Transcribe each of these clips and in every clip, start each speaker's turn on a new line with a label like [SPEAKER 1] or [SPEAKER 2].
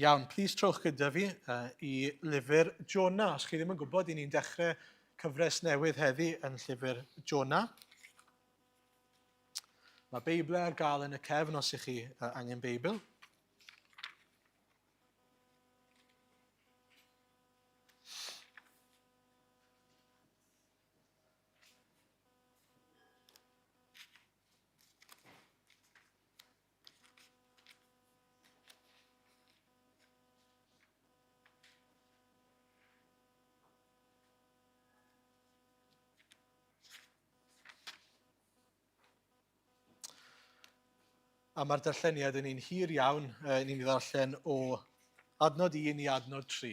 [SPEAKER 1] Iawn, plis trowch gyda fi I lyfr Jona. Os chi ddim yn gwybod, I ni'n dechrau cyfres newydd heddi yn llyfr Jona. Mae Beiblau ar gael yn y cefn os ych chi angen Beibl. A mae'r darlleniad yn un hir iawn. Ni'n ei ddarllen o adnod 1 I adnod 3.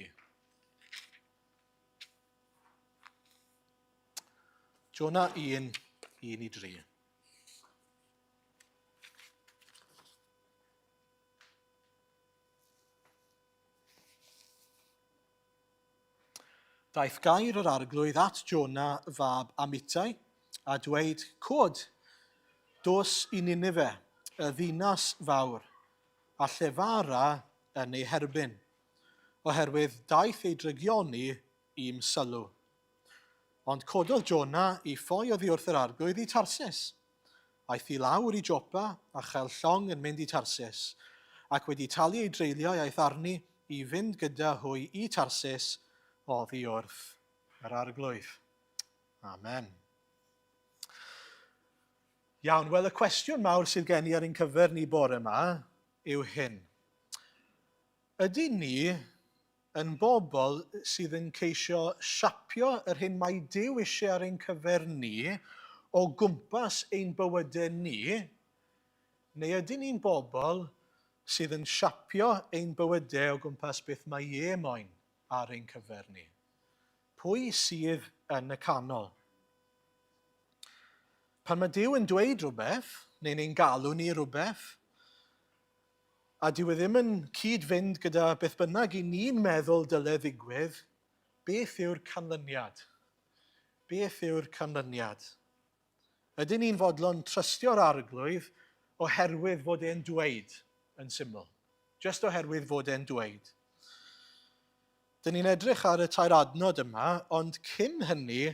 [SPEAKER 1] Jona 1, 1 I 3. Daeth gair yr arglwydd at Jona fab Amitai a dweud, Cod, dos I Ninive, y ddinas fawr, a llefara yn ei herbyn, oherwydd daeth ei drygioni I'm sylw. Ond cododd Jona I ffoi oddi wrth yr arglwydd I Tarsus. Aeth I lawr I Jopa a chael llong yn mynd I Tarsus, ac wedi talu ei dreulio aeth arni I fynd gyda hwy I Tarsus oddi wrth yr arglwydd. Amen. Iawn, wel y cwestiwn mawr sydd gen I ar ein cyfer ni bore yma yw hyn. Ydy ni yn bobl sydd yn ceisio siapio yr hyn mae Duw eisiau ar ein cyfer ni o gwmpas ein bywydau ni, neu ydy ni'n bobl sydd yn siapio ein bywydau o gwmpas beth mae moyn ar ein cyfer ni? Pwy sydd yn y canol? Pan mae Duw yn dweud rhywbeth, neu ni'n galw ni rhywbeth, a dyw e ddim yn cyd-fynd gyda beth bynnag I ni'n meddwl dyle ddigwydd, beth yw'r canlyniad? Beth yw'r canlyniad? Ydyn ni'n fodlon trystio'r arglwydd oherwydd fod e'n dweud yn syml? Just oherwydd fod e'n dweud. Dyn ni'n edrych ar y tair adnod yma, ond cyn hynny,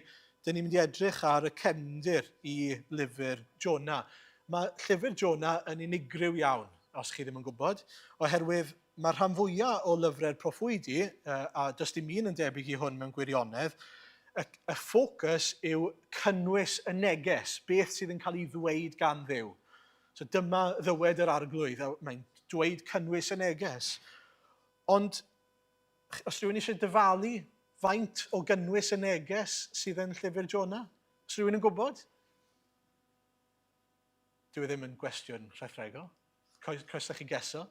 [SPEAKER 1] dyn ni'n mynd I edrych ar y cefndir I lyfr Jona. Mae llyfr Jona yn unigryw iawn, os chi ddim yn gwybod, oherwydd mae'r rhan fwyaf o lyfrau'r proffwydi, a does dim un yn debyg I hwn mewn gwirionedd, y ffocws yw cynnwys y neges, beth sydd yn cael ei ddweud gan Dduw. So dyma ddywed yr arglwydd, mae'n dweud cynnwys y neges. Ond os rhywun eisiau dyfalu faint o gynnwys y neges sydd yn llyfr Jona? Os rhywun yn gwybod? Dyw e ddim yn gwestiwn rhethregol. Coes chi geso.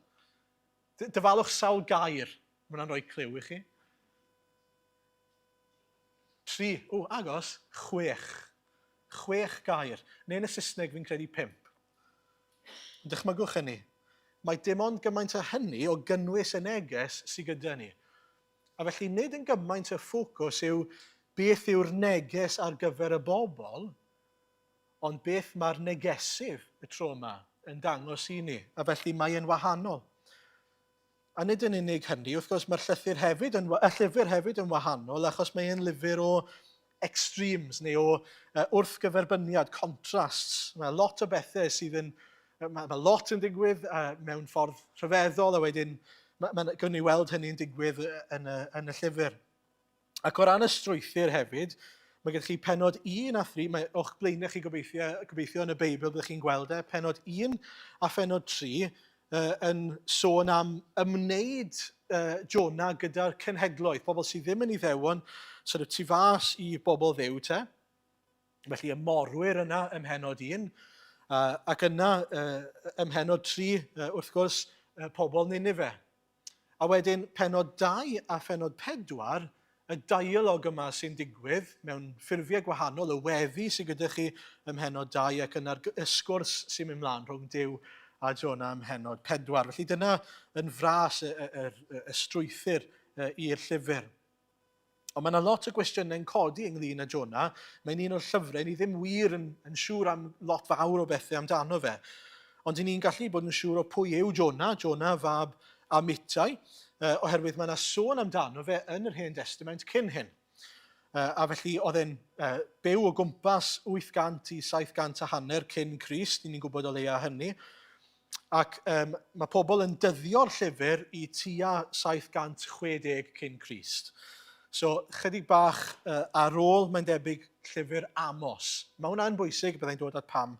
[SPEAKER 1] Dyfalwch sawl gair. Mae hwnna'n rhoi cliw I chi. 3. Agos. 6. 6 gair. Neu yn y Saesneg fi'n credu 5. Dychmygwch hynny. Mae dim ond gymaint o hynny o gynnwys y neges sydd gyda ni. A felly nid yn gymaint y ffocws yw beth yw'r neges ar gyfer y bobl, ond beth mae'r negesydd y tro yma yn dangos I ni. A felly mae e'n wahanol. A nid yn unig hynny, wrth gwrs mae'r llyfr hefyd yn wahanol, achos mae e'n lyfr o extremes neu o wrthgyferbyniad, contrasts. Mae lot o bethau sydd yn... Mae lot yn digwydd mewn ffordd rhyfeddol, a wedyn mae'n gwneud ni weld hynny'n digwydd yn y llyfr. Ac o ran y strwythur hefyd, mae gen chi penod 1 a 3, mae o'ch blaenau chi gobeithio yn y Beibl byddwch chi'n gweld penod 1 a penod 3 yn sôn am ymwneud Jona gyda'r cenhedloedd, pobl sydd ddim yn ei ddewon, sort of tu fas I bobl ddew te. Felly y morwyr yna ym mhenod 1, ac yna ym mhenod 3, wrth gwrs, pobl Ninive. A wedyn penod 2 a penod 4, y dialog yma sy'n digwydd mewn ffurfiau gwahanol, y weddi sydd gyda chi ym mhenod 2 ac yna'r sgwrs sy'n mynd mlaen rhwng Duw a Jona ym mhenod 4. Felly dyna yn fras y strwythur i'r llyfr. Ond mae yna lot o gwestiynau'n codi ynglyn â Jona. Mae'n un o'r llyfrau, ni ddim wir yn siŵr am lot fawr o bethau amdano fe. Ond ni'n gallu bod yn siŵr o pwy yw Jona, Jona fab Amitai. oherwydd mae yna sôn amdano fe yn yr Hen Testament cyn hyn. A felly oedd e'n byw o gwmpas 800 i 700 a hanner cyn Crist, ni'n gwybod o leia hynny. Ac mae pobl yn dyddio'r llyfr i tua 760 cyn Crist. So, chydig bach ar ôl, mae'n debyg, llyfr Amos. Mae hwnna'n bwysig, byddai'n dod at pam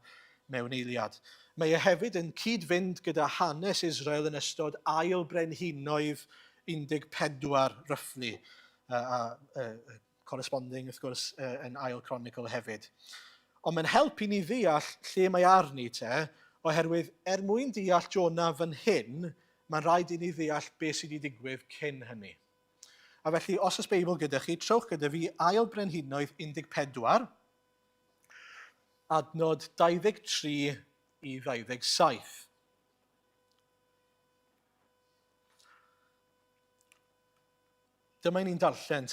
[SPEAKER 1] mewn eiliad. Mae e hefyd yn cyd-fynd gyda hanes Israel yn ystod ail brenhinoedd 14, roughly. Corresponding, wrth gwrs, yn ail Chronicle hefyd. Ond mae'n helpu ni ddeall lle mae arni oherwydd mwyn deall Jona fan hyn, mae'n rhaid i ni ddeall beth sydd wedi digwydd cyn hynny. A felly, os oes Beibl gyda chi, trowch gyda fi ail brenhinoedd 14, adnod 23 i 27. Dyma ni'n darllen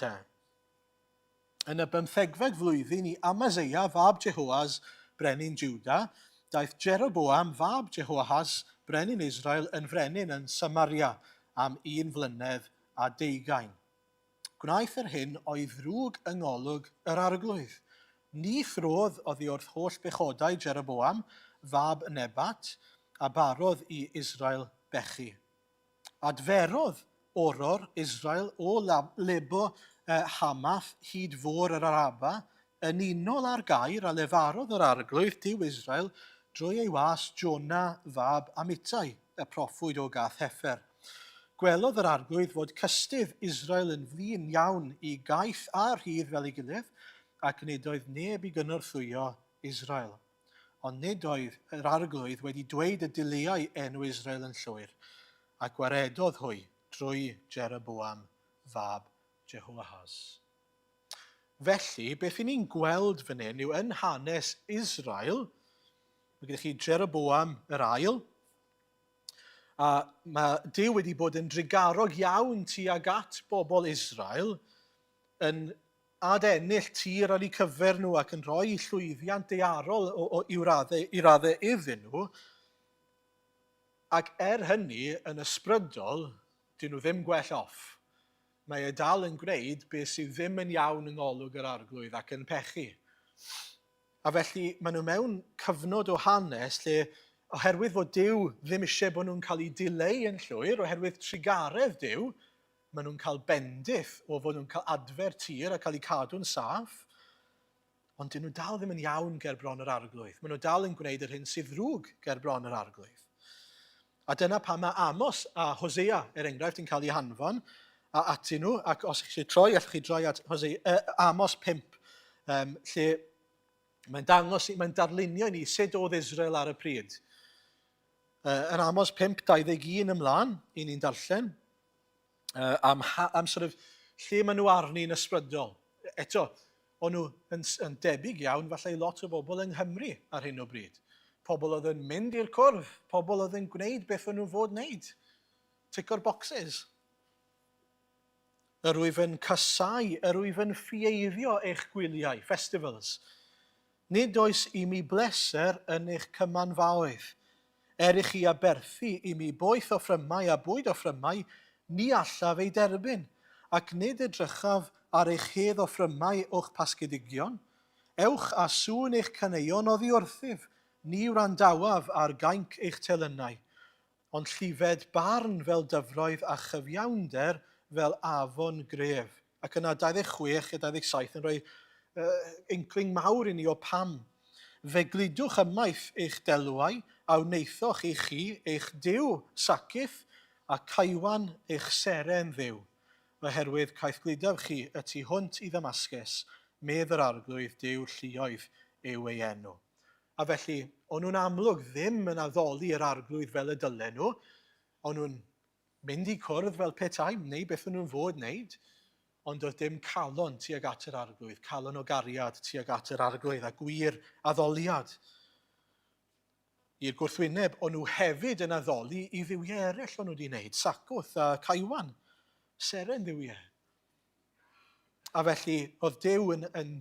[SPEAKER 1] Yn y 15fed flwyddyn i Amaseia, fab Jehoaz, brenin Juda, daeth Jeroboam, fab Jehoahaz, brenin Israel, yn frenin yn Samaria am 1 flynedd a 20. Gwnaeth hyn o'i ddrwg yng ngolwg yr arglwydd. Ni throdd oddi wrth holl bechodau Jeroboam, fab Nebat, a barodd i Israel bechu. Adferodd oror Israel o lebo Hamath hyd fôr yr Araba, yn unol ar gair a lefarodd yr arglwydd diw Israel drwy ei was Jona fab Amittai, y proffwyd o Gath Hefer. Gwelodd yr arglwydd fod cystydd Israel yn flin iawn i gaeth a rhydd fel ei gilydd, ac nid oedd neb i gynorthwyo Israel. Ond nid oedd yr arglwydd wedi dweud y dileau enw Israel yn llwyr, ac gwaredodd hwy drwy Jeroboam fab Jehoahaz. Felly, beth i ni'n gweld fan hyn yw yn hanes Israel, mae gyda chi Jeroboam yr ail, a mae Duw wedi bod yn drigarog iawn tuag at bobl Israel yn adennill tir ar eu cyfer nhw ac yn rhoi llwyddiant daearol i raddau iddyn nhw. Ac hynny, yn ysbrydol, dyn nhw ddim gwell off. Mae e dal yn gwneud beth sydd ddim yn iawn yng ngolwg yr arglwydd ac yn pechu. A felly, maen nhw mewn cyfnod o hanes lle, oherwydd fod Duw ddim eisiau bod nhw'n cael eu dileu yn llwyr, oherwydd trigaredd Duw, maen nhw'n cael bendith o fod nhw'n cael adfer tir a cael eu cadw'n saff, ond dyn nhw dal ddim yn iawn ger bron yr arglwydd. Maen nhw dal yn gwneud yr hyn sydd ddrwg ger bron yr arglwydd. A dyna pam mae Amos a Hosea, enghraifft, yn cael eu hanfon atyn nhw, ac os eich troi, allwch chi droi at Amos 5, lle mae'n darlunio i ni sut oedd Israel ar y pryd. Yn Amos 5, 21 ymlaen, i ni'n darllen, am lle maen nhw arni'n ysbrydol. Eto, o'n nhw yn debyg iawn, falle lot o bobl yng Nghymru ar hyn o bryd. Pobl oedd yn mynd i'r cwrdd, pobl oedd yn gwneud beth o'n nhw fod wneud. Tico'r bocsys. Yr wyf yn cysau, yr wyf yn ffieiddio eich gwyliau, festivals. Nid oes i mi bleser yn eich cymanfaoedd. Eich i aberthu i mi boeth o ffrymau a bwyd o ffrymau, ni allaf ei derbyn, ac nid edrychaf ar eich hedd o ffrymau o'ch pasgedigion. Ewch a sŵn eich caneuon oddi wrthyf, ni wrandawaf ar gainc eich telynau. Ond llifed barn fel dyfroedd a chyfiawnder fel afon gref. Ac yna 26 a 27 yn rhoi inkling mawr i ni o pam. Fe glidwch ymaith eich delwau, a wneithoch i chi eich diw sacyff a caiwan eich seren ddiw. Oherwydd caeth glidaf chi y tu hwnt i Ddamascus, medd yr arglwydd diw lluoedd yw ei enw. A felly, o'n nhw'n amlwg ddim yn addoli yr arglwydd fel y dylen nhw, o'n nhw'n mynd i cwrdd fel petai, neu beth o'n nhw'n fod wneud, ond oedd dim calon tuag at yr arglwydd, calon o gariad tuag at yr arglwydd, a gwir addoliad. I'r gwrthwyneb, o'n nhw hefyd yn addoli i ddiwiau eraill o'n nhw wedi wneud, sacwth a caiwan, seren ddiwiau. A felly, oedd Duw yn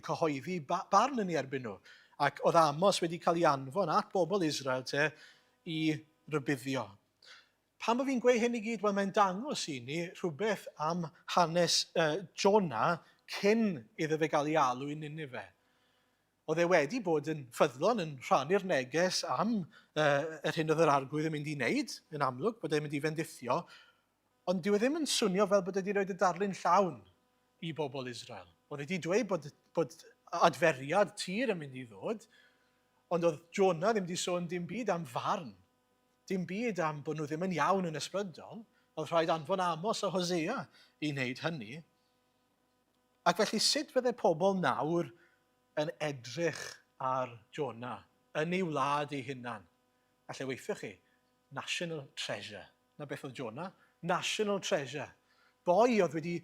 [SPEAKER 1] cyhoeddi barn yn ei erbyn nhw, ac oedd Amos wedi cael ei anfon at bobl Israel i rybuddio. Pam bod fi'n gweud hyn i gyd? Wel, mae'n dangos i ni rhywbeth am hanes Jona cyn iddo fe gael ei alw i Ninive. Oedd e wedi bod yn ffyddlon yn rhannu'r neges am yr hyn oedd yr arglwydd yn mynd i wneud, yn amlwg, bod e'n mynd i fendithio, ond dyw e ddim yn swnio fel bod e wedi rhoi y darlun llawn i bobl Israel. Oedd e wedi dweud bod adferiad tir yn mynd i ddod, ond oedd Jona ddim wedi sôn dim byd am farn, dim byd am bod nhw ddim yn iawn yn ysbrydol. Oedd rhaid anfon Amos a Hosea i wneud hynny. Ac felly sut fydde pobl nawr yn edrych ar Jona yn ei wlad ei hunan? Alle weithiwch chi, national treasure. Na beth oedd Jona? National treasure. Boi oedd wedi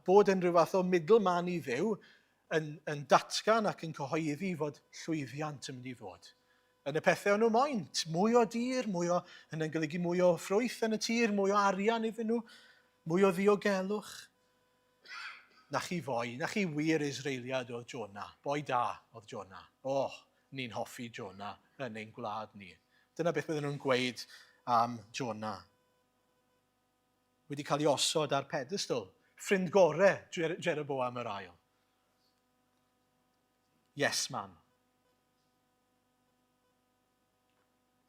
[SPEAKER 1] bod yn rhyw fath o middleman i Dduw yn datgan ac yn cyhoeddi fod llwyddiant yn mynd i fod. Yn y pethau o'n nhw moyn, mwy o dir, yn golygu mwy o ffrwyth yn y tir, mwy o arian iddyn nhw, mwy o ddiogelwch. Na chi foi, na chi wir Israeliad oedd Jona. Boi da oedd Jona. Ni'n hoffi Jona yn ein gwlad ni. Dyna beth bydden nhw'n gweud am Jona. Wedi cael ei osod ar pedestal. Ffrind gorau Jeroboam yr ail. Yes, man.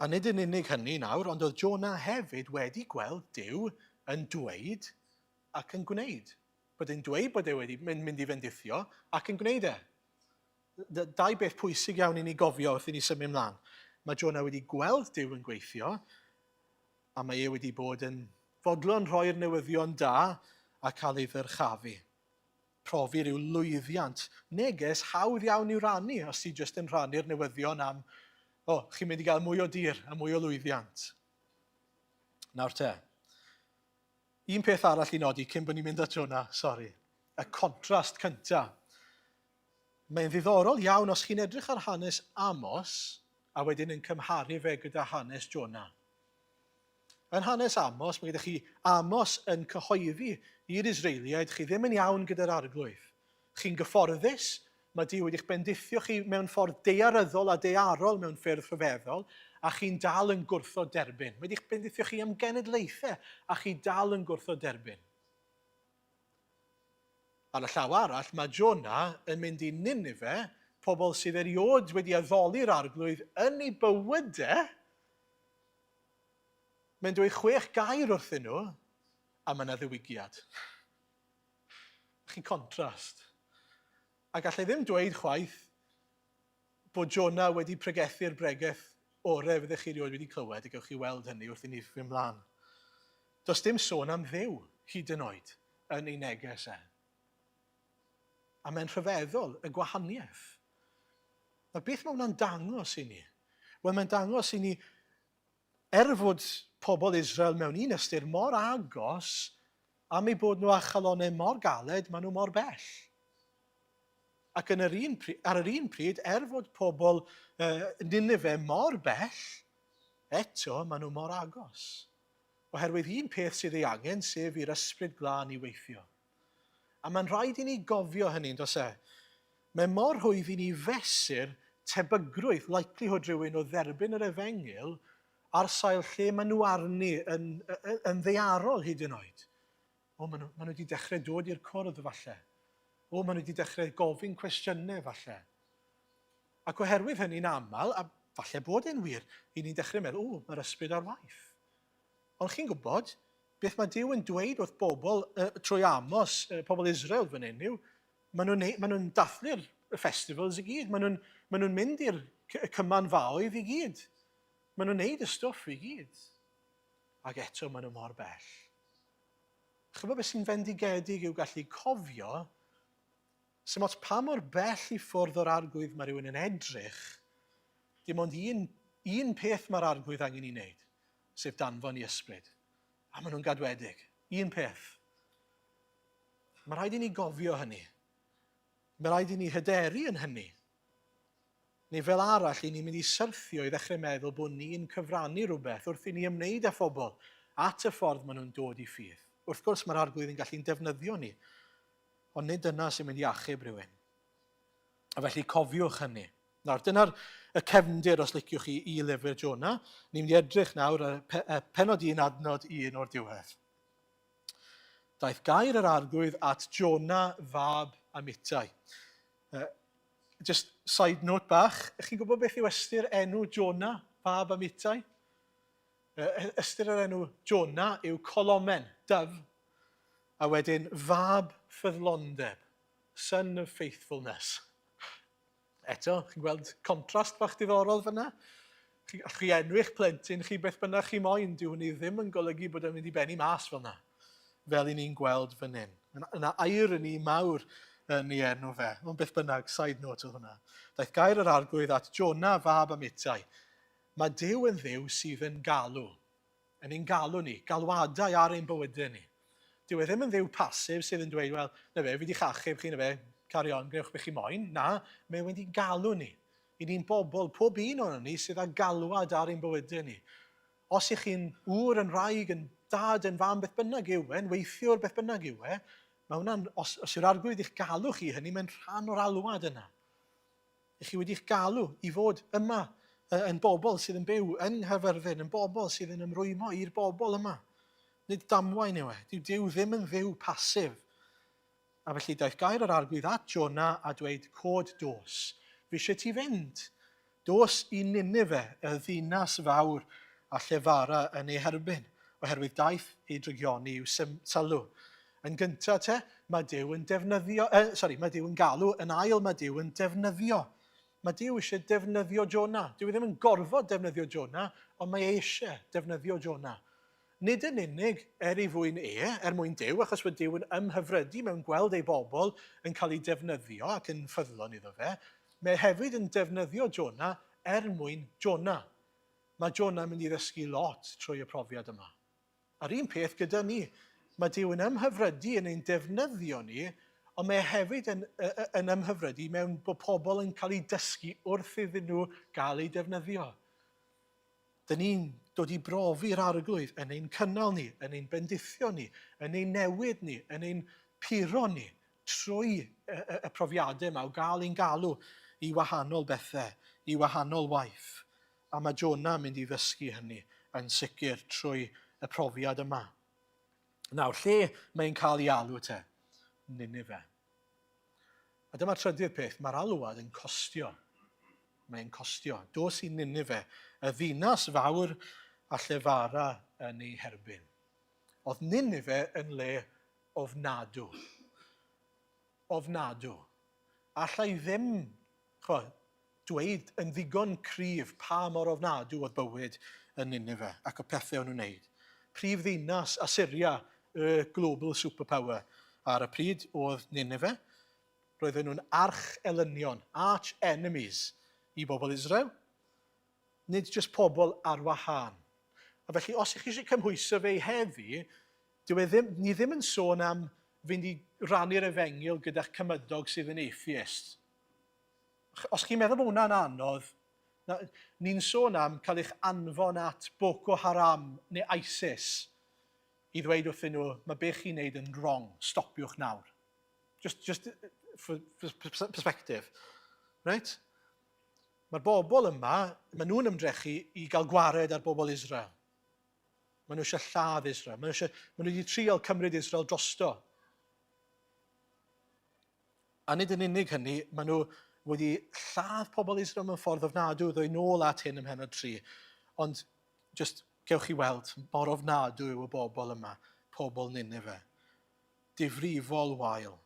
[SPEAKER 1] A nid yn unig hynny nawr, ond oedd Jona hefyd wedi gweld Duw yn dweud ac yn gwneud. Bod e'n dweud bod e wedi mynd i fendithio ac yn gwneud e. Dau beth pwysig iawn i ni gofio wrth i ni symud ymlaen. Mae Jona wedi gweld Duw yn gweithio, a mae e wedi bod yn fodlon rhoi'r newyddion da a cael ei ddyrchafu. Profi ryw lwyddiant. Neges hawdd iawn i'w rannu os ti jyst yn rhannu'r newyddion am chi'n mynd i gael mwy o dir a mwy o lwyddiant. Nawr te, un peth arall i nodi cyn bod ni'n mynd at Jona, y contrast cyntaf. Mae'n ddiddorol iawn os chi'n edrych ar hanes Amos a wedyn yn cymharu fe gyda hanes Jona. Yn hanes Amos, mae gyda chi Amos yn cyhoeddi i'r Israeliaid, chi ddim yn iawn gyda'r arglwydd. Chi'n gyfforddus, mae Duw wedi'ch bendithio chi mewn ffordd daearyddol a daearol mewn ffyrdd rhyfeddol, a chi'n dal yn gwrthod derbyn. Mae wedi'ch bendithio chi am genedlaethau, a chi dal yn gwrthod derbyn. Ar y llaw arall, mae Jona yn mynd i Ninive, pobl sydd eriod wedi addoli'r arglwydd yn ei bywydau, mae'n dweud 6 gair wrthyn nhw, a mae yna ddiwygiad. Chi'n contrast. A gallai ddim dweud chwaith bod Jona wedi pregethu'r bregaeth orau fyddech chi rioed wedi clywed, a gewch chi weld hynny wrth i ni fynd ymlaen. Does dim sôn am Dduw hyd yn oed yn ei neges e. A mae'n rhyfeddol y gwahaniaeth. A beth mae hwnna'n dangos i ni? Wel, mae'n dangos i ni, fod pobl Israel mewn un ystyr mor agos, am ei bod nhw â chalonnau mor galed, maen nhw mor bell. Ac ar yr un pryd, fod pobl Ninive mor bell, eto maen nhw mor agos. Oherwydd un peth sydd ei angen, sef i'r ysbryd glân i weithio. A mae'n rhaid i ni gofio hynny, dos e? Mae mor hwydd i ni fesur tebygrwydd, likelihood rhywun o dderbyn yr efengil, ar sail lle maen nhw arni yn ddearol hyd yn oed. Maen nhw wedi dechrau dod i'r cwrdd falle. Maen nhw wedi dechrau gofyn cwestiynau falle. Ac oherwydd hynny'n aml, a falle bod e'n wir, i ni'n dechrau meddwl, mae'r ysbryd ar waith. Ond chi'n gwybod, beth mae Duw yn dweud wrth bobl trwy Amos, pobl Israel fan hyn yw, maen nhw'n dathlu'r festivals i gyd, maen nhw'n mynd i'r cymanfaoedd i gyd. Maen nhw'n neud y stwff i gyd. Ac eto maen nhw mor bell. Chybod beth sy'n fendigedig yw gallu cofio sef ots pa mor bell i ffwrdd o'r arglwydd mae rhywun yn edrych, dim ond un peth mae'r arglwydd angen i wneud, sef danfon i ysbryd. A maen nhw'n gadwedig. Un peth. Mae rhaid i ni gofio hynny. Mae rhaid i ni hyderu yn hynny. Neu fel arall, i ni'n mynd i syrthio i ddechrau meddwl bod ni'n cyfrannu rhywbeth wrth i ni ymwneud â phobl at y ffordd maen nhw'n dod i ffydd. Wrth gwrs, mae'r arglwydd yn gallu'n defnyddio ni, ond nid dyna sy'n mynd i achub rhywun. A felly cofiwch hynny. Nawr, dyna'r cefndir os liciwch chi i lyfr Jona. Ni'n mynd i edrych nawr y penod 1 adnod 1 o'r diwedd. Daeth gair yr arglwydd at Jona fab Amitai. Just side note bach, ych chi'n gwybod beth yw ystyr enw Jona fab Amitai? Ystyr yr enw Jona yw colomen, dyf, a wedyn fab ffyddlondeb, son of faithfulness. Eto, chi'n gweld contrast bach diddorol fyna? Chi enw eich plentyn, chi beth bynnag chi moyn, dyw hynny ddim yn golygu bod yn mynd i benni mas fel yna, fel i ni'n gweld fan hyn. Yna irony mawr yn ei enw fe, ond beth bynnag, side note o hwnna. Daeth gair yr arglwydd at Jona fab Amitai. Mae Duw yn dduw sydd yn galw. Yn ein galw ni, galwadau ar ein bywydau ni. Dyw e ddim yn dduw pasif sydd yn dweud, wel, na fe, fi di chachub chi, na fe, carry on, gwneud beth chi moyn. Na, mae wedi galw ni. I ni'n bobl, pob un o'n ni sydd â galwad ar ein bywydau ni. Os ych chi'n wr yn rhaeg, yn dad, yn fam, beth bynnag yw e, yn weithiwr beth bynnag yw e, mae hwnna'n, os yw'r arglwydd i'ch galw chi hynny, mae'n rhan o'r alwad yna. Ych chi wedi'ch galw i fod yma yn bobl sydd yn byw yng Nghaerfyrddin, yn bobl sydd yn ymrwymo i'r bobl yma. Nid damwain yw e. Dyw ddim yn dduw pasif. A felly daeth gair yr arglwydd at Jona a dweud, cod dos. Fi eisiau ti fynd. Dos i Ninive, y ddinas fawr a llefara yn ei herbyn, oherwydd daeth ei drygioni i'w sylw. Yn gyntaf te, mae Duw yn defnyddio, mae Duw yn galw, yn ail mae Duw yn defnyddio. Mae Duw eisiau defnyddio Jona. Dyw ddim yn gorfod defnyddio Jona, ond mae eisiau defnyddio Jona. Nid yn unig ei fwyn mwyn Duw, achos mae Duw yn ymhyfrydu mewn gweld ei bobl yn cael ei defnyddio ac yn ffyddlon iddo fe. Mae hefyd yn defnyddio Jona mwyn Jona. Mae Jona yn mynd i ddysgu lot trwy y profiad yma. A'r un peth gyda ni. Mae Duw yn ymhyfrydu yn ein defnyddio ni, ond mae hefyd yn ymhyfrydu mewn bod pobl yn cael ei dysgu wrth iddyn nhw gael ei defnyddio. Dyn ni'n dod i brofi'r arglwydd yn ein cynnal ni, yn ein bendithio ni, yn ein newid ni, yn ein puro ni, trwy y profiadau yma, o gael ein galw i wahanol bethau, i wahanol waith. A mae Jona yn mynd i ddysgu hynny yn sicr trwy y profiad yma. Nawr, lle mae'n cael ei alw te? Ninive. A dyma trydydd peth, mae'r alwad yn costio. Mae'n costio. Dos i Ninive, y ddinas fawr a llefara yn ei herbyn. Oedd Ninive yn le ofnadw. Ofnadw. Allai ddim dweud yn ddigon cryf pa mor ofnadw oedd bywyd yn Ninive ac o pethau o'n nhw'n wneud. Prif ddinas Assyria, y global superpower ar y pryd oedd Ninive. Roedden nhw'n arch-elynion, arch enemies i bobl Israel. Nid jyst pobl ar wahân. A felly, os ych chi eisiau cymhwyso fe heddi, ni ddim yn sôn am fynd i rannu'r efengil gyda'ch cymydog sydd yn atheist. Os chi'n meddwl bod hwnna'n anodd, ni'n sôn am cael eich anfon at Boko Haram neu ISIS i ddweud wrthyn nhw, mae beth chi'n neud yn wrong, stopiwch nawr. Just for perspective. Right? Mae'r bobl yma, maen nhw'n ymdrechu i gael gwared ar bobl Israel. Maen nhw eisiau lladd Israel. Maen nhw wedi trial cymryd Israel drosto. A nid yn unig hynny, maen nhw wedi lladd pobl Israel mewn ffordd ofnadw, ddwy nôl at hyn ym Mhenod 3. Ond, just gewch chi weld, mor ofnadw yw y bobl yma, pobl Ninive. Difrifol wael.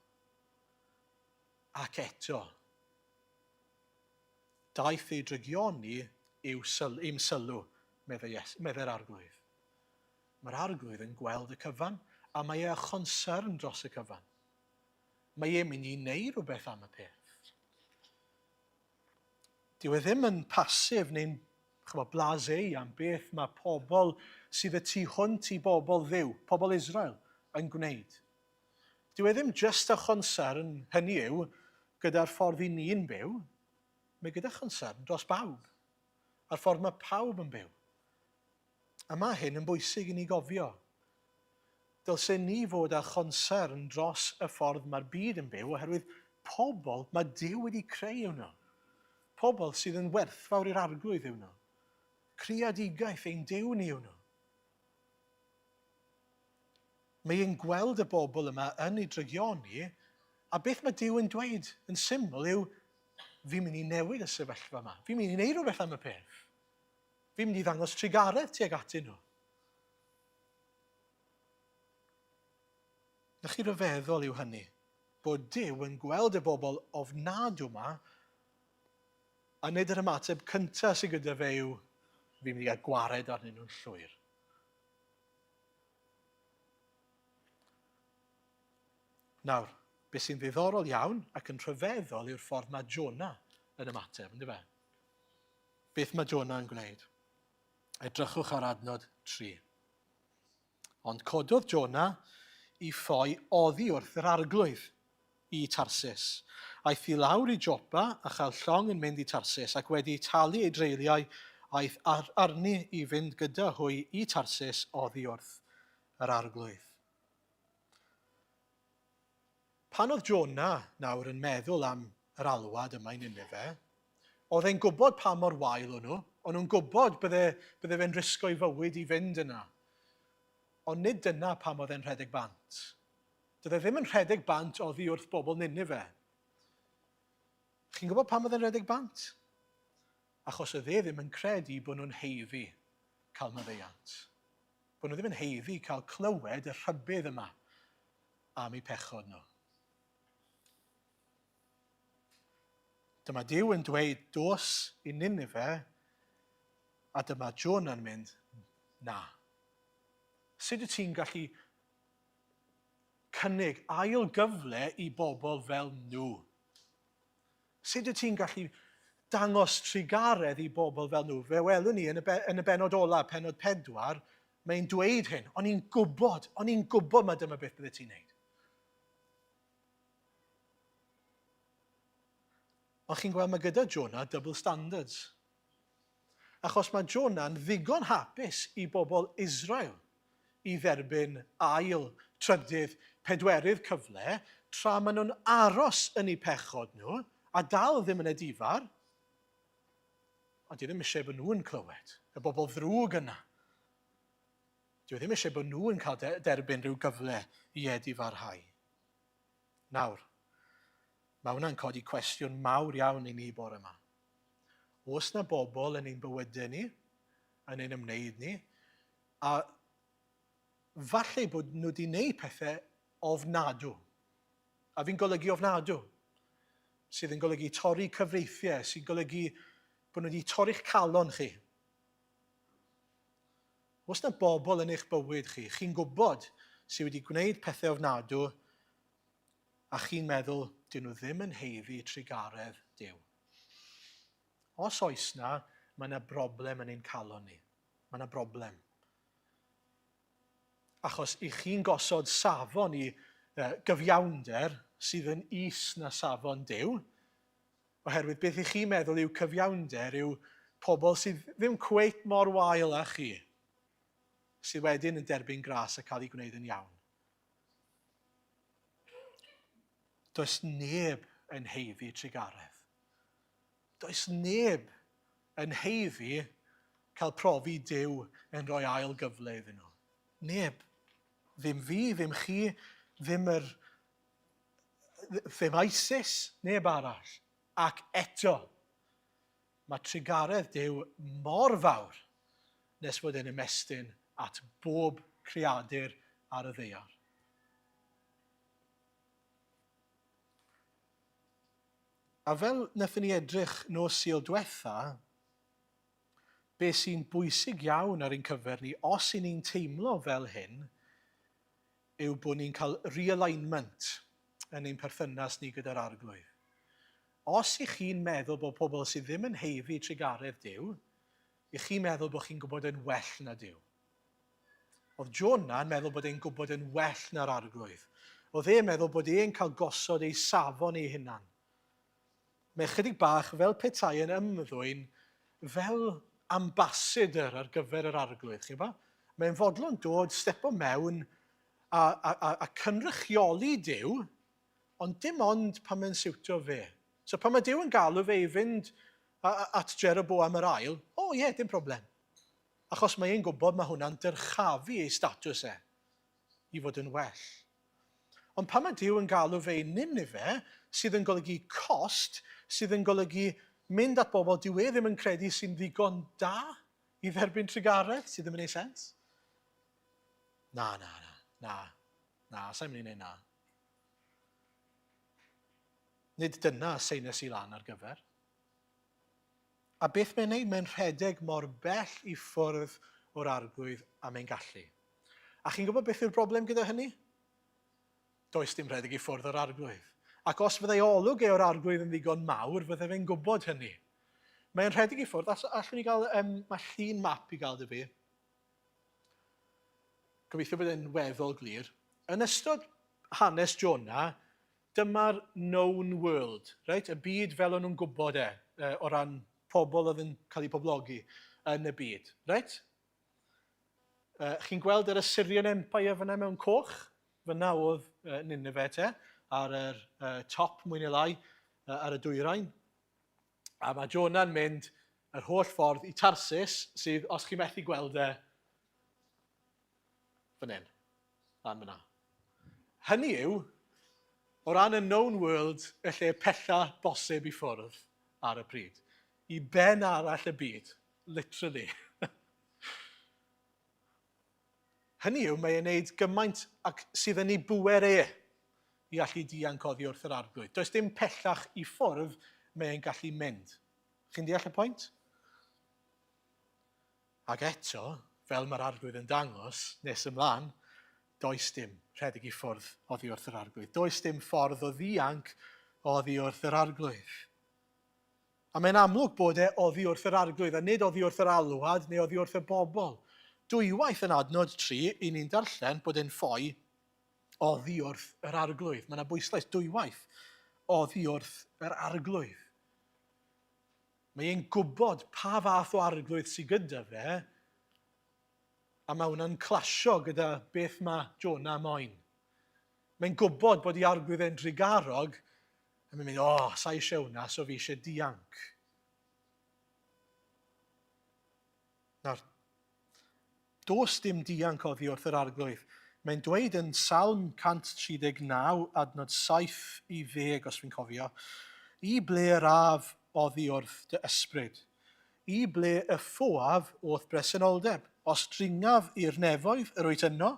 [SPEAKER 1] Ac eto, daeth ei drygioni i'w sylw, meddai'r arglwydd. Mae'r arglwydd yn gweld y cyfan, a mae e chonsern dros y cyfan. Mae e'n mynd i wneud rhywbeth am y peth. Dyw e ddim yn pasif neu'n blasé am beth mae pobl sydd y tu hwnt i bobl dduw, pobl Israel, yn gwneud. Dyw e ddim jyst y chonsern hynny yw gyda'r ffordd i ni'n byw, mae gyda chonsern dros bawb, a'r ffordd mae pawb yn byw. A mae hyn yn bwysig i ni gofio. Dylse ni fod â chonsern dros y ffordd mae'r byd yn byw, oherwydd pobl mae Duw wedi creu nhw. pobl sydd yn werthfawr i'r arglwydd yw nhw. Creadigaeth ein Duw ni yw nhw. Mae e'n gweld y bobl yma yn ei drygioni, a beth mae Duw yn dweud yn syml yw, fi'n mynd i newid y sefyllfa yma. Fi'n mynd i wneud rhywbeth am y peth. Fi'n mynd i ddangos trigaredd tuag atyn nhw. Na chi ryfeddol yw hynny, bod Duw yn gweld y bobl ofnadw yma, a nid yr ymateb cyntaf sydd gyda fe yw, fi'n mynd i gael gwared arnyn nhw'n llwyr. Nawr, beth sy'n ddiddorol iawn ac yn rhyfeddol yw'r ffordd mae Jona yn ymateb, ynddo fe? Beth mae Jona yn gwneud? Edrychwch ar adnod 3. Ond cododd Jona i ffoi oddi wrth yr arglwydd i Tarsus. Aeth i lawr i Jopa a chael llong yn mynd i Tarsus ac wedi talu ei dreiliau aeth arni i fynd gyda hwy i Tarsus oddi wrth yr arglwydd. Pan oedd Jona nawr yn meddwl am yr alwad yma i Ninive, oedd e'n gwybod pa mor wael o'n nhw, ond nhw'n gwybod bydde fe'n risgo i fywyd i fynd yna. Ond nid dyna pam oedd e'n rhedeg bant. Doedd e ddim yn rhedeg bant oddi wrth bobl Ninive. Chi'n gwybod pam oedd e'n rhedeg bant? Achos oedd e ddim yn credu bod nhw'n heiddi cael maddeuant. Bod nhw ddim yn heiddi cael clywed y rhybydd yma am eu pechod nhw. Dyma Duw yn dweud dos i Ninive, a dyma Jona'n mynd, na. Sut wyt ti'n gallu cynnig ail gyfle i bobl fel nhw? Sut wyt ti'n gallu dangos trigaredd i bobl fel nhw? Fe welwn ni yn y benod ola, penod 4, mae'n dweud hyn, o'n i'n gwybod mae dyma beth bydde ti'n neud. Ond chi'n gweld mae gyda Jona double standards. Achos mae Jona'n ddigon hapus i bobl Israel i dderbyn ail, trydydd, pedwerydd cyfle, tra maen nhw'n aros yn eu pechod nhw, a dal ddim yn y difar, a di ddim eisiau bod nhw'n clywed, y bobl ddrwg yna. Di ddim eisiau bod nhw'n cael derbyn rhyw gyfle i edifarhau. Nawr, mae hwnna'n codi cwestiwn mawr iawn i ni bore yma. Oes na bobl yn ein bywydau ni, yn ein ymwneud ni, a falle bod nhw wedi gwneud pethau ofnadw. A fi'n golygu ofnadw, sydd yn golygu torri cyfreithiau, sy'n golygu bod nhw wedi torri'ch calon chi. Oes na bobl yn eich bywyd chi, chi'n gwybod sydd wedi gwneud pethau ofnadw, a chi'n meddwl, dyn nhw ddim yn heiddi trigaredd Duw. Os oes na, mae yna broblem yn ein calon ni. Mae yna broblem. Achos i chi'n gosod safon i gyfiawnder sydd yn is na safon Duw, oherwydd beth i chi'n meddwl yw cyfiawnder yw pobl sydd ddim cweit mor wael â chi, sydd wedyn yn derbyn gras a cael ei gwneud yn iawn. Does neb yn heiddi trigaredd. Does neb yn heiddi cael profi Duw yn rhoi ail gyfle iddyn nhw. Neb. Ddim fi, ddim chi, ddim ISIS, neb arall. Ac eto, mae trigaredd Duw mor fawr nes fod yn ymestyn at bob creadur ar y ddaear. A fel wnaethon ni edrych nos Sul diwetha, beth sy'n bwysig iawn ar ein cyfer ni, os i ni'n teimlo fel hyn, yw bod ni'n cael realignment yn ein perthynas ni gyda'r arglwydd. Os i chi'n meddwl bod pobl sydd ddim yn heiddi trigaredd Duw, i chi'n meddwl bod chi'n gwybod yn well na Duw. Oedd Jona'n meddwl bod e'n gwybod yn well na'r arglwydd. Oedd e'n meddwl bod e'n cael gosod ei safon ei hunan. Mae chydig bach fel petai yn ymddwyn fel ambassador ar gyfer yr arglwydd. Mae'n fodlon dod, stepo mewn a cynrychioli Duw, ond dim ond pan mae'n siwtio fe. So pan mae Duw yn galw fe i fynd at Jeroboam yr ail, dim problem. Achos mae e'n gwybod mae hwnna'n dyrchafu ei statws i fod yn well. Ond pan mae Duw yn galw fe i Ninive, sydd yn golygu cost, sydd yn golygu mynd at bobl dyw e ddim yn credu sy'n ddigon da i dderbyn trigaredd, sydd ddim yn ei sens. Na, sa'n mynd i wneud na. Nid dyna seinis i lan ar gyfer. A beth mae'n neud, mae'n rhedeg mor bell i ffwrdd o'r arglwydd a mae'n gallu. A chi'n gwybod beth yw'r broblem gyda hynny? Does dim rhedeg i ffwrdd o'r arglwydd. Ac os fyddai olwg o'r arglwydd yn ddigon mawr, fyddai fe'n gwybod hynny. Mae'n rhedeg i ffwrdd, allwn ni gael, mae llun map i gael dy fi. Gobeithio bod e'n weddol glir. Yn ystod hanes Jona, dyma'r known world, right? Y byd fel o'n nhw'n gwybod o ran pobl oedd yn cael eu poblogi yn y byd, right? Chi'n gweld yr Assyrian Empire fyna mewn coch? Fyna oedd Ninive ar yr top mwy neu lai ar y dwyrain. A mae Jona'n mynd yr holl ffordd i Tarsus, sydd, os chi'n methu gweld fan hyn, lan fyna. Hynny yw, o ran y known world, y lle pella bosib i ffwrdd ar y pryd. I ben arall y byd, literally. Hynny yw, mae'n gwneud gymaint ac sydd yn ei bwer i allu dianc oddi wrth yr arglwydd. Does dim pellach i ffwrdd mae'n gallu mynd. Chi'n deall y pwynt? Ac eto, fel mae'r arglwydd yn dangos, nes ymlaen, does dim rhedeg i ffwrdd oddi wrth yr arglwydd. Does dim ffordd o ddianc oddi wrth yr arglwydd. A mae'n amlwg bod oddi wrth yr arglwydd, a nid oddi wrth yr alwad neu oddi wrth y bobl. Dwywaith yn adnod 3, i ni'n darllen bod e'n ffoi oddi wrth yr arglwydd. Mae yna bwyslais dwywaith oddi wrth yr arglwydd. Mae e'n gwybod pa fath o arglwydd sydd gyda fe, a mae hwnna'n clasio gyda beth mae Jona moyn. Mae'n gwybod bod ei arglwydd yn drigarog, a mae'n mynd, sa eisiau hwnna, so fi eisiau dianc. Nawr, dos dim dianc oddi wrth yr arglwydd. Mae'n dweud yn Salm 139, adnod 7 i 10, os fi'n cofio, i ble raf oddi wrth dy ysbryd, i ble y ffwaf o'th bresenoldeb, os dringaf i'r nefoedd yr wyt yno,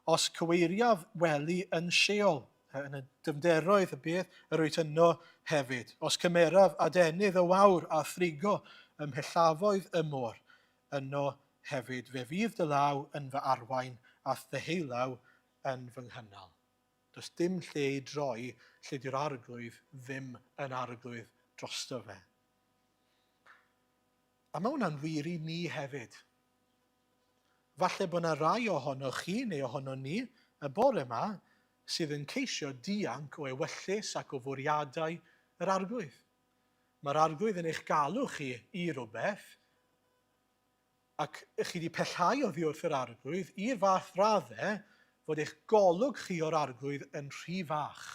[SPEAKER 1] os cyweiriaf weli yn Sheol, yn y dyfnderoedd y beth yr wyt yno hefyd, os cymeraf adenydd y wawr a thrigo ymhellafoedd y môr, yno hefyd fe fydd dy law yn fy arwain a ddyheilaw yn fy nghynnal. Does dim lle i droi lle di'r arglwydd ddim yn arglwydd drosto fe. A mae hwnna'n wir i ni hefyd. Falle bod yna rai ohonoch chi neu ohono ni y bore yma sydd yn ceisio dianc o ewyllus ac o fwriadau yr arglwydd. Mae'r arglwydd yn eich galw chi i rywbeth, ac chi wedi pellhau oddi wrth yr arglwydd i'r fath raddau fod eich golwg chi o'r arglwydd yn rhy fach.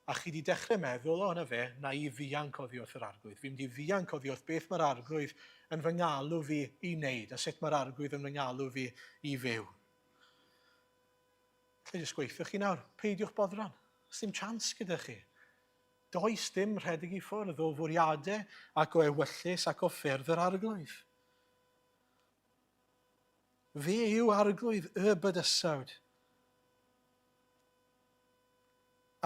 [SPEAKER 1] A chi wedi dechrau meddwl, na fe, na i ddianc oddi wrth yr arglwydd. Fi'n mynd i ddianc oddi wrth beth mae'r arglwydd yn fy ngalw fi i wneud, a sut mae'r arglwydd yn fy ngalw fi i fyw. Lle jyst gweithio chi nawr, peidiwch boddran. Oes dim chans gyda chi. Does dim rhedeg i ffwrdd o fwriadau ac o ewyllus ac o ffyrdd yr arglwydd. Fe yw arglwydd y bydysawd.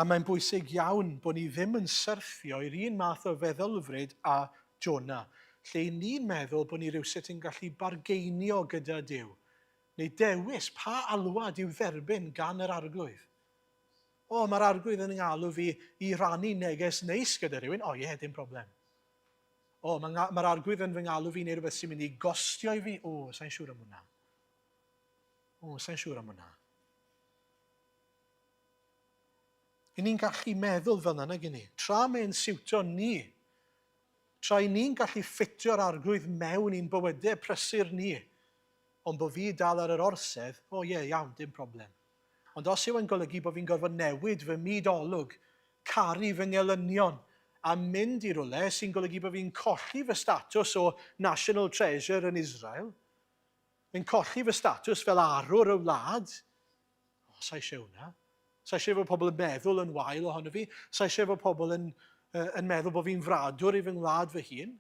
[SPEAKER 1] A mae'n bwysig iawn bod ni ddim yn syrthio i'r un math o feddylfryd a Jona, lle ni'n meddwl bod ni rywsut yn gallu bargeinio gyda Duw, neu dewis pa alwad i'w dderbyn gan yr arglwydd. Mae'r arglwydd yn ngalw fi i rannu neges neis gyda rhywun. Dim problem. Mae'r arglwydd yn fy ngalw fi i wneud rhywbeth sy'n mynd i gostio i fi. Sa'n siŵr am hwnna. Sa'n siŵr am hwnna. I ni'n gallu meddwl fel yna gyn ni. Tra mae'n siwto ni, tra i ni'n gallu ffitio'r arglwydd mewn i'n bywydau prysur ni, ond bod fi dal ar yr orsedd, iawn, dim problem. Ond os yw yn golygu bod fi'n gorfod newid fy myd olwg, caru fy ngelynion, a mynd i rwle sy'n golygu bod fi'n colli fy statws o national treasure yn Israel. Fi'n colli fy statws fel arwr y wlad. Sa eisiau hwnna. Sa eisiau fod pobl yn meddwl yn wael ohono fi. Sa eisiau fod pobl yn meddwl bod fi'n fradwr i fy ngwlad fy hun.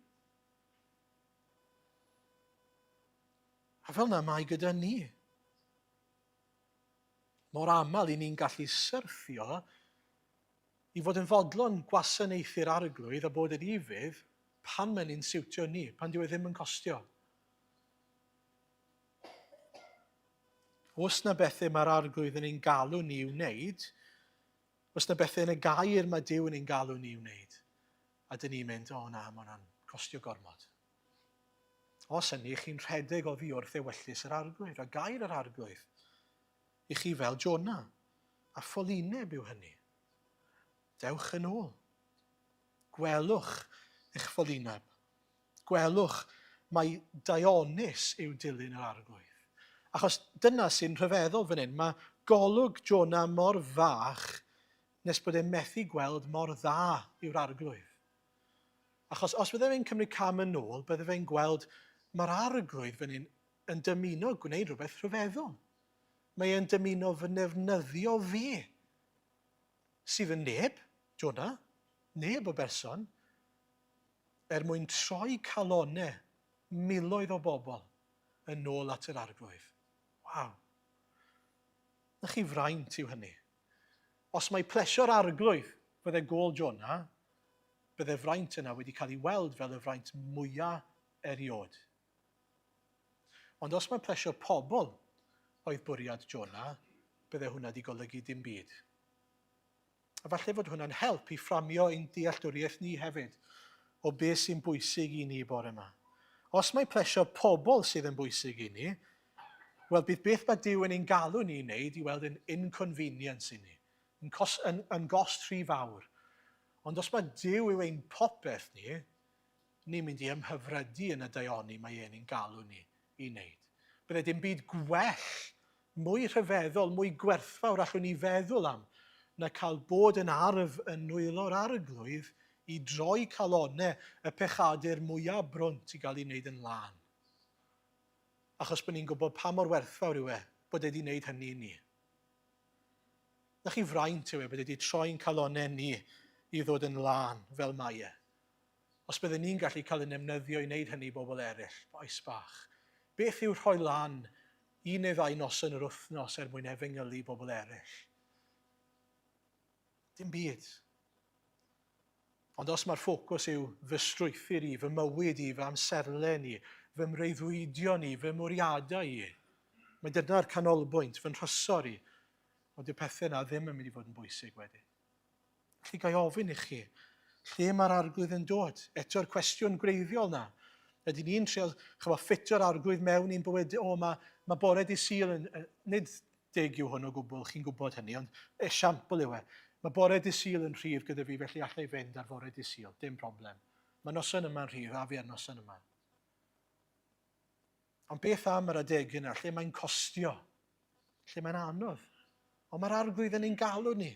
[SPEAKER 1] A fel yna mae gyda ni. Mor aml i ni'n gallu syrthio i fod yn fodlon gwasanaethu'r arglwydd a bod yn ifydd pan mae'n ni'n siwtio ni, pan dyw e ddim yn costio. Os na bethau mae'r arglwydd yn ein galw ni i'w wneud, os na bethau yn y gair mae Dyw yn ein galw ni i'w wneud, a dyn ni'n mynd, o na, mae hwnna'n costio gormod. Os hynny, chi'n rhedeg o fi wrth ewyllus yr arglwydd, a gair yr arglwydd. I chi fel Jona, a pholineb yw hynny. Dewch yn ôl. Gwelwch eich pholineb. Gwelwch mae Dionys yw dilyn yr arglwydd. Achos dyna sy'n rhyfeddol fan hyn, mae golwg Jona mor fach nes bod e'n methu gweld mor dda yw'r arglwydd. Achos os bydde fe'n cymryd cam yn ôl, bydde fe'n gweld mae'r arglwydd fan hyn yn dymuno gwneud rhywbeth rhyfeddol. Mae e'n dymuno fy nefnyddio fi. Sydd yn neb, Jona, neb o berson, mwyn troi calonau miloedd o bobl yn ôl at yr arglwydd. Waw. Na chi fraint yw hynny. Os mae plesio'r arglwydd bydde gôl Jona, bydde fraint yna wedi cael ei weld fel y fraint mwyaf eriod. Ond os mae plesio pobl oedd bwriad Jona, bydde hwnna wedi golygu dim byd. A falle fod hwnna'n help i fframio ein dealltwriaeth ni hefyd o beth sy'n bwysig i ni bore yma. Os mae plesio pobl sydd yn bwysig i ni, wel bydd beth mae Dyw yn ein galw ni i wneud i weld yn inconvenience i ni, yn gost rhy fawr. Ond os mae Dyw yw ein popeth ni, ni'n mynd i ymhyfrydu yn y daioni mae e'n ein galw ni i wneud. Bydde dim byd gwell, mwy rhyfeddol, mwy gwerthfawr allwn ni feddwl am, na cael bod yn arf yn nwylo'r arglwydd i droi calonau y pechadur mwyaf brwnt i gael ei wneud yn lan. Achos bod ni'n gwybod pa mor werthfawr yw e, bod e wedi wneud hynny i ni. Na chi fraint yw e, bod e wedi troi'n calonau ni i ddod yn lan fel mae e. Os byddwn ni'n gallu cael ei defnyddio i wneud hynny i bobl eraill, boes bach. Beth yw rhoi lan 1 neu 2 noson yr wythnos mwyn efengylu bobl eraill? Dim byd. Ond os mae'r ffocws yw fy strwythur i, fy mywyd i, fy amserlau ni, fy mreiddwydio ni, fy mwriadau i, mae dyna'r canolbwynt, fy nhrysor i, ond y pethau yna ddim yn mynd i fod yn bwysig wedyn. Felly gai ofyn i chi, lle mae'r arglwydd yn dod? Eto'r cwestiwn greiddiol na. Ydy ni'n treol ffitio'r arglwydd mewn i'n bywyd, mae bore dydd Sul yn, nid dig yw hwn o gwbl, chi'n gwybod hynny, ond esiampl yw e. Mae bore dydd Sul yn rhif gyda fi, felly allai fynd ar bore dydd Sul, dim problem. Mae noson yma'n rhif, a fi ar noson yma. Ond beth am yr adeg yna, lle mae'n costio, lle mae'n anodd. Ond mae'r arglwydd yn ein galw ni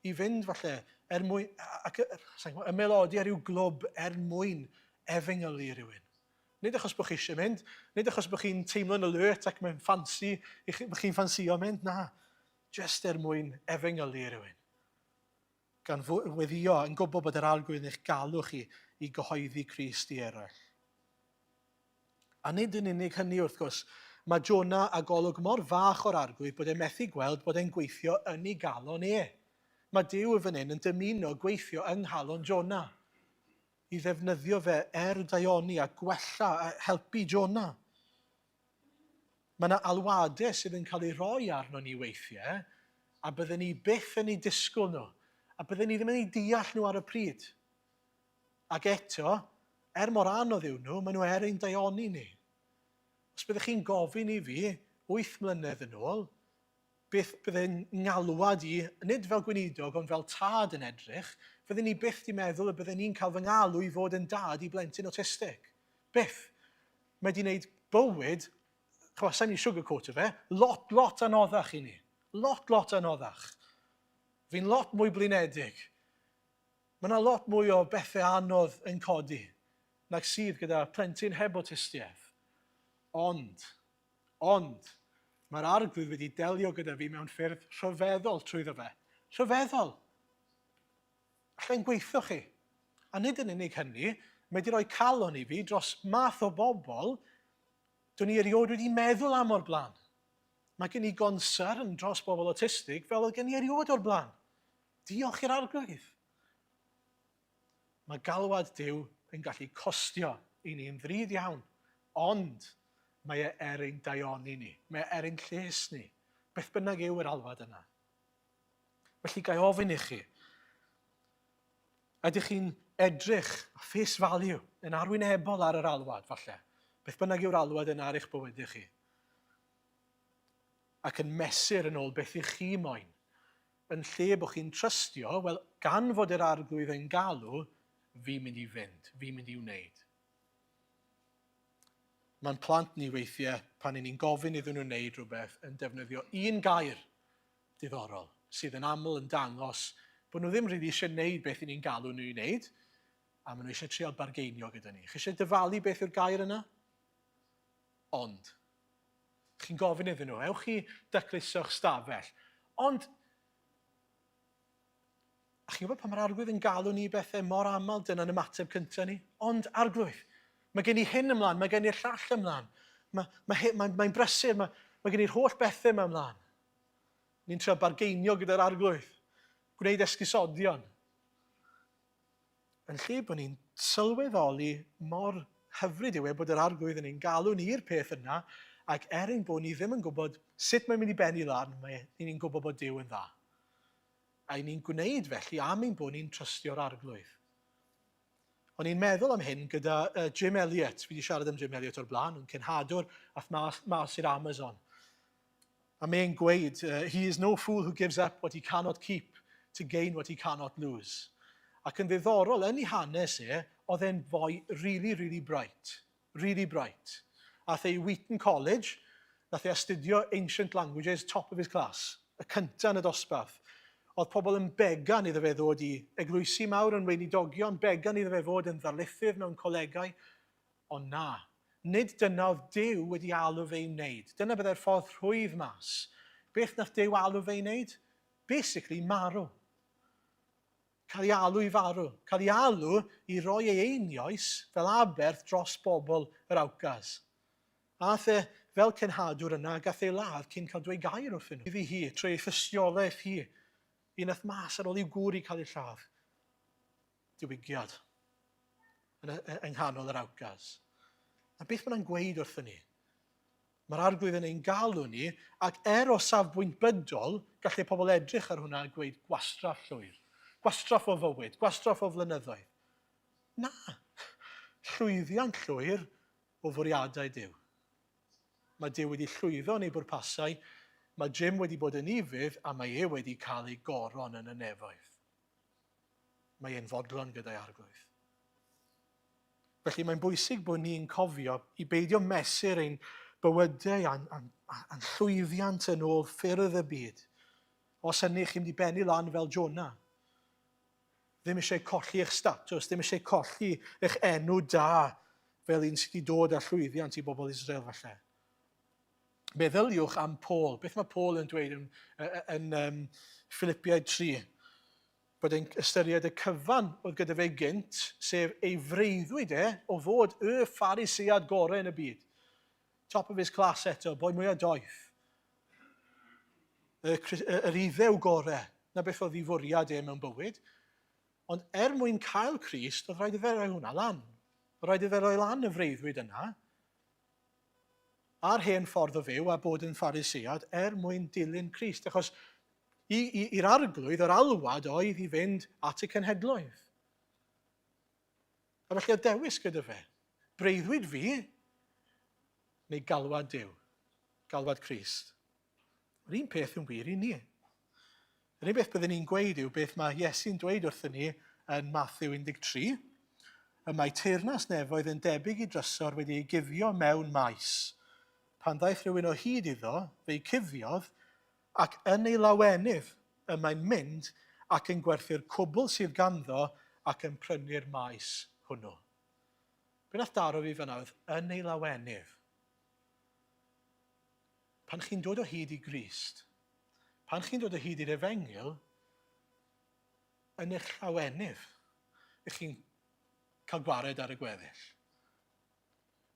[SPEAKER 1] i fynd falle mwyn, ac y melodi ar yw glwb mwyn efengylu rhywun. Nid achos bod chi eisiau mynd, nid achos bod chi'n teimlo'n alert ac mae'n ffansi, bod chi'n ffansio mynd, na. Just mwyn efengylu rhywun. Gan weddio yn gwybod bod yr arglwydd yn eich galw chi i gyhoeddi Crist i eraill. A nid yn unig hynny wrth gwrs, mae Jona a golwg mor fach o'r arglwydd bod e'n methu gweld bod e'n gweithio yn ei galon e. Mae Dyw yn fan hyn yn dymuno gweithio yng nghalon Jona i ddefnyddio fe daioni a gwella a helpu Jona. Mae yna alwadau sydd yn cael ei roi arno ni weithiau a bydden ni byth yn ei disgwyl nhw a bydden ni ddim yn ei deall nhw ar y pryd. Ac eto, mor anodd yw nhw, maen nhw ein daioni ni. Os byddech chi'n gofyn i fi 8 mlynedd yn ôl, beth byddai'n ngalwad i, nid fel gweinidog, ond fel tad yn edrych, fydden ni byth di meddwl y bydden ni'n cael fy ngalw i fod yn dad i blentyn autistig. Byth. Mae di wneud bywyd, sa'n ni sugarcoat o fe, lot anoddach i ni. Lot anoddach. Fi'n lot mwy blinedig. Mae yna lot mwy o bethau anodd yn codi nag sydd gyda plentyn heb awtistiaeth. Ond, mae'r arglwydd wedi delio gyda fi mewn ffyrdd rhyfeddol trwyddo fe. Rhyfeddol. Allai'n gweithio chi. A nid yn unig hynny, mae wedi rhoi calon i fi dros math o bobl dwi'n i eriod wedi meddwl am o'r blaen. Mae gen i gonsar yn dros bobl autistig fel oedd gen i eriod o'r blaen. Diolch i'r arglwydd. Mae galwad Duw yn gallu costio i ni'n ddrud iawn, ond mae e ein daioni ni, mae e ein lles ni. Beth bynnag yw yr alwad yna. Felly gai ofyn i chi, ydych chi'n edrych a face value yn arwynebol ar yr alwad, falle? Beth bynnag yw'r alwad yna ar eich bywydau chi? Ac yn mesur yn ôl beth ych chi moyn, yn lle bod chi'n trystio, wel, gan fod yr arglwydd yn galw, fi'n mynd i fynd, fi'n mynd i wneud. Mae'n plant ni weithiau, pan ni'n gofyn iddyn nhw wneud rhywbeth, yn defnyddio un gair diddorol, sydd yn aml yn dangos bod nhw ddim rili eisiau wneud beth ni'n galw nhw i wneud, a maen nhw eisiau trial bargeinio gyda ni. Chi eisiau dyfalu beth yw'r gair yna? Ond. Chi'n gofyn iddyn nhw, ewch chi dacluso'ch stafell. Ond, a chi'n gwybod pan mae'r arglwydd yn galw ni bethau mor aml, dyna'n ymateb cyntaf ni? Ond arglwydd, mae gen i hyn ymlaen, mae gen i'r llall ymlaen. Mae'n brysur, mae gen i'r holl bethau yma ymlaen. Ni'n trio bargeinio gyda'r arglwydd, gwneud esgusodion. Yn lle bod ni'n sylweddoli mor hyfryd yw bod yr arglwydd yn ein galw ni'r peth yna, ac ein bod ni ddim yn gwybod sut mae'n mynd i benni lan, ni'n gwybod bod Duw yn dda. A ni'n gwneud felly am ein bod ni'n trystio'r arglwydd. O'n i'n meddwl am hyn gyda Jim Elliot. Fi wedi siarad am Jim Elliot o'r blaen, yn cynhadwr ath mas i'r Amazon. A mae'n gweud, he is no fool who gives up what he cannot keep to gain what he cannot lose. Ac yn ddiddorol, yn ei hanes oedd e'n foi really, really bright. Really bright. Ath ei Wheaton College, nath ei astudio ancient languages, top of his class. Y cyntaf yn y dosbarth. Oedd pobl yn began iddo fe ddod i eglwysu mawr yn weinidogion, began iddo fe fod yn ddarlithydd mewn colegau. Ond na, nid dyna oedd Duw wedi alw fe i wneud. Dyna byddai'r ffordd rhwydd mas. Beth nath Duw alw fe i wneud? Basically, marw. Cael ei alw i farw. Cael ei alw i roi ei einioes fel aberth dros bobl yr awgas. Ath e fel cenhadwr yna, gath ei ladd cyn cael dweud gair wrthyn nhw. Iddi hi, trwy ffysiolaeth hi, un ath mas ar ôl i'w gŵr i cael ei lladd. Diwygiad yng nghanol yr awgas. A beth mae'n gweud wrthyn ni? Mae'r arglwydd yn ein galw ni, ac o safbwynt bydol, gallai pobl edrych ar hwnna a gweud gwastraff llwyr. Gwastraff o fywyd, gwastraff o flynyddoedd. Na, llwyddiant llwyr o fwriadau Duw. Mae Duw wedi llwyddo yn ei bwrpasau, mae Jim wedi bod yn ifydd a mae wedi cael ei goron yn y nefoedd. Mae e'n fodlon gyda'i arglwydd. Felly mae'n bwysig bod ni'n cofio i beidio mesur ein bywydau a'n llwyddiant yn ôl ffyrdd y byd. Os hynny chi'n mynd i benni lan fel Jona. Ddim eisiau colli eich statws, ddim eisiau colli eich enw da fel un sydd wedi dod â llwyddiant i bobl Israel falle. Meddyliwch am Paul. Beth mae Paul yn dweud yn Philippiaid 3? Bod e'n ystyried y cyfan oedd gyda fe gynt, sef ei freuddwyd o fod y pharisiad gorau yn y byd. Top of his class eto, boi mwyaf doeth. Yr iddew gorau, na beth oedd ei fwriad mewn bywyd. Ond mwyn cael Crist, oedd rhaid i fe roi hwnna lan. Oedd rhaid i fe roi lan y freuddwyd yna. A'r hen ffordd o fyw a bod yn pharisiad mwyn dilyn Crist. Achos i'r arglwydd, yr alwad oedd i fynd at y cenhedloedd. A felly o dewis gyda fe. Breuddwyd fi, neu galwad Duw. Galwad Crist. Yr un peth yn wir i ni. Yr un beth byddwn ni'n gweud yw beth mae Iesu'n dweud wrthyn ni yn Mathew 13. Y mae teyrnas nefoedd yn debyg i drysor wedi ei guddio mewn maes. Pan ddaeth rhywun o hyd iddo, fe'i cuddio, ac yn ei lawenydd y mae'n mynd ac yn gwerthu'r cwbl sydd ganddo ac yn prynu'r maes hwnnw. Be nath daro fi fyna oedd yn ei lawenydd. Pan chi'n dod o hyd i Grist, pan chi'n dod o hyd i'r Efengyl, yn eich lawenydd, ych chi'n cael gwared ar y gweddill.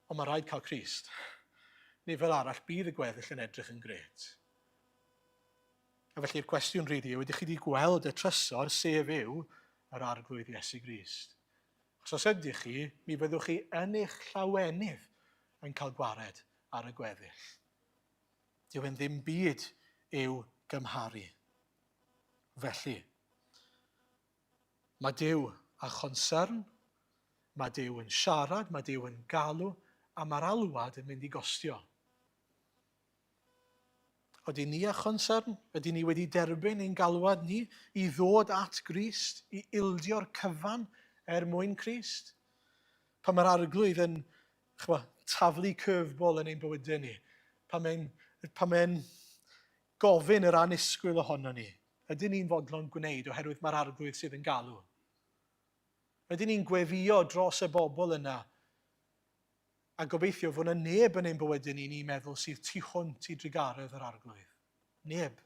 [SPEAKER 1] Ond mae rhaid cael Crist. Neu fel arall, bydd y gweddill yn edrych yn gret. A felly'r cwestiwn rili yw, ydych chi wedi gweld y trysor sef yw yr arglwydd Iesu Grist? Os ydych chi, mi fyddwch chi yn eich llawenydd yn cael gwared ar y gweddill. Dyw e'n ddim byd i'w gymharu. Felly, mae Dyw a chonsern, mae Dyw yn siarad, mae Dyw yn galw, a mae'r alwad yn mynd i gostio. Oedden ni a chonsern? Ydyn ni wedi derbyn ein galwad ni i ddod at Grist, i ildio'r cyfan mwyn Crist? Pan mae'r arglwydd yn taflu curveball yn ein bywydau ni, pan mae'n gofyn yr anusgwyl ohono ni, ydyn ni'n fodlon gwneud oherwydd mae'r arglwydd sydd yn galw? Ydyn ni'n gwefio dros y bobl yna, a gobeithio fod yna neb yn ein bywydau ni'n meddwl sydd tu hwnt i drigaredd yr arglwydd. Neb.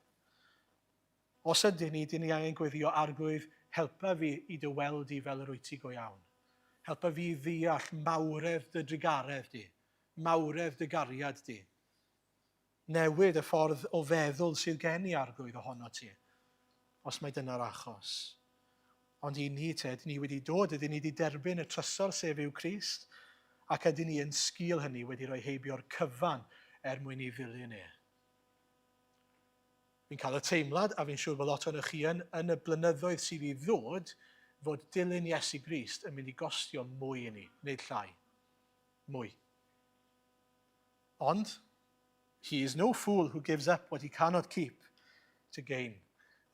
[SPEAKER 1] Os ydyn ni, dyn ni angen gweddio arglwydd, helpa fi i dy weld i fel yr wyt ti go iawn. Helpa fi i ddeall mawredd dy drigaredd di, mawredd dy gariad di. Newid y ffordd o feddwl sydd gen i arglwydd ohono ti, os mae dyna'r achos. Ond i ni ydyn ni wedi dod, ydyn ni wedi derbyn y trysor sef yw Crist, ac ydyn ni yn sgil hynny wedi rhoi heibio'r cyfan mwyn i ddilyn e. Fi'n cael y teimlad, a fi'n siŵr bod lot o'n chi yn y blynyddoedd sydd i ddod, fod dilyn Iesu Grist yn mynd i gostio mwy i ni, nid llai. Mwy. Ond, he is no fool who gives up what he cannot keep to gain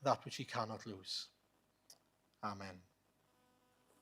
[SPEAKER 1] that which he cannot lose. Amen.